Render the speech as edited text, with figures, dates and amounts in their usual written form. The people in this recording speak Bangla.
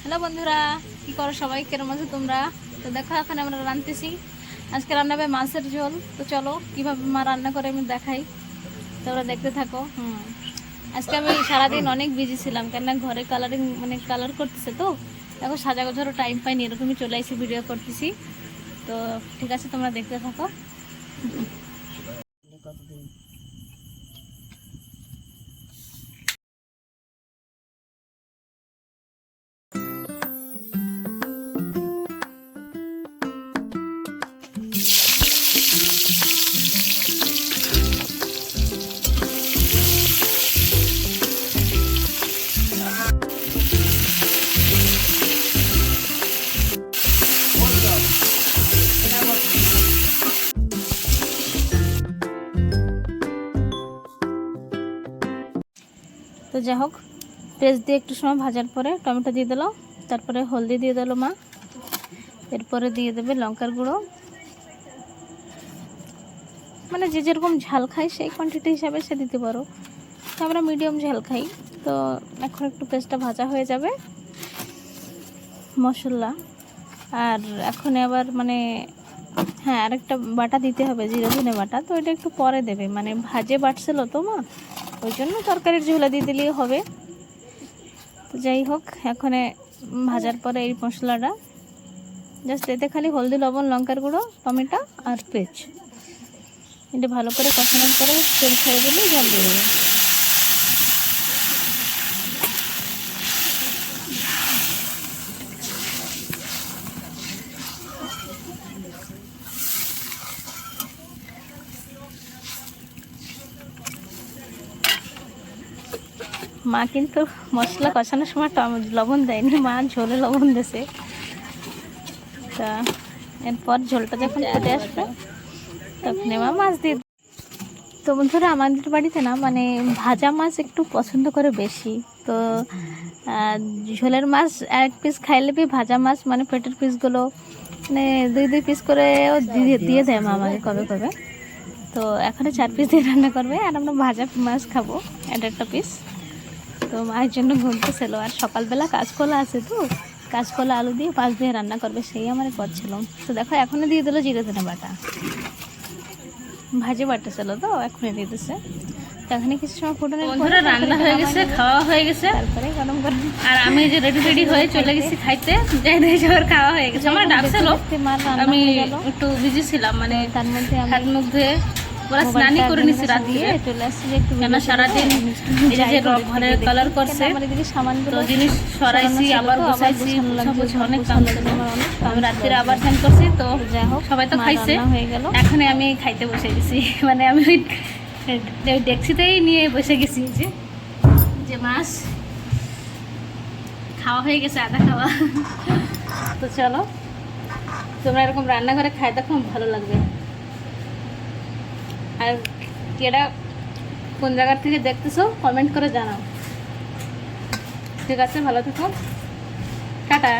হ্যালো বন্ধুরা, কি করো সবাই? কেরম আছো তোমরা? তো দেখো এখন আমরা রাঁধতেছি। আজকে রান্না হবে মাছের ঝোল। তো চলো কিভাবে মা রান্না করে আমি দেখাই, তোমরা দেখতে থাকো। আজকে আমি সারাদিন অনেক বিজি ছিলাম, কেননা ঘরে কালারিং কালার করতেছে। তো দেখো সাজা গোছারও টাইম পাইনি, এরকমই চলে আসি ভিডিও করতেছি। তো ঠিক আছে, তোমরা দেখতে থাকো। তো যাই হোক, পেঁয়াজ দিয়ে একটু সময় ভাজার পরে টমেটো দিয়ে দিল, তারপরে হলদি দিয়ে দিল মা, এরপরে দিয়ে দেবে লঙ্কার গুঁড়ো। মানে যে যেরকম ঝাল খাই সেই কোয়ান্টিটি হিসাবে সে দিতে পারো। তো আমরা মিডিয়াম ঝাল খাই। তো এখন একটু পেঁয়াজটা ভাজা হয়ে যাবে, মশলা। আর এখন আবার হ্যাঁ, আরেকটা বাটা দিতে হবে, জিরা ধনে বাটা। তো এটা একটু পরে দেবে, ভাজে বাটছিল তো মা, ওই জন্য তরকারির ঝোলা দিয়ে দিলেই হবে। তো যাই হোক, এখন ভাজার পরে এই মশলাটা জাস্ট এতে খালি হলদি, লবণ, লঙ্কার গুঁড়ো, টমেটো আর পেঁয়াজ, এটা ভালো করে কষানোর পরে তেল ছেড়ে দিলে জল দিয়ে দেবে। মা কিন্তু মশলা কষানোর সময় লবণ দেয়নি, মা ঝোলে লবণ দিয়েছে। তা এরপর ঝোলটা যখন ফুটে আসবে তখন মা মাছ দিয়ে। তো বন্ধুরা, আমাদের বাড়িতে না ভাজা মাছ একটু পছন্দ করে বেশি। তো ঝোলের মাছ এক পিস খাইলে ভাজা মাছ পেটের পিসগুলো দুই দুই পিস করেও দিয়ে দেয় মা আমাকে কবে কবে। তো এখনো 4 পিস দিয়ে রান্না করবে, আর আমরা ভাজা মাছ খাবো একটা পিস। তো মায়ের জন্য ঘুরতেছিল, আর সকালবেলা কাঁচকলা আছে, তো কাঁচকলা আলু দিয়ে পাঁচ দিয়ে রান্না করবে, সেই আমার করছিল। তো দেখো এখনও দিয়ে দিল জিরে ধনে বাটা, ভাজি বাটা ছিল তো এখনই দিয়ে দিচ্ছে। তো এখানে কিছু সময় ফুটানোর পরে রান্না হয়ে গেছে, খাওয়া হয়ে গেছে, তারপরে গরম গরম। আর আমি যে রেডি হয়ে চলে গেছি খাইতে, যাই সবার খাওয়া হয়ে গেছে। আমার ডাকছিল, আমি একটু বিজি ছিলাম, তার মধ্যে হাত মুখ ধুয়ে ওরা স্নানই করে নিছি রাত দিয়ে চলে আসছি, যে একটু কেন সারাদিন এই যে ঘরের কালার করছে, তো জিনিস সরাইছি, আবার গোছাইছি, অনেক কাম ছিল। আমি রাত্রে আবার স্নান করছি। তো যাই হোক, সবাই তো খাইছে, হয়ে গেল। এখন আমি খাইতে বসে গেছি, আমি ডেক্সিতেই নিয়ে বসে গেছি। যে মাছ খাওয়া হয়ে গেছে, আধা খাওয়া। তো চলো, তোমরা এরকম রান্নাঘরে খাই দেখো, ভালো লাগবে। আর কেডা কোন জায়গার থেকে দেখতেছো কমেন্ট করে জানাও। ঠিক আছে, ভালো থেকো, টাটা।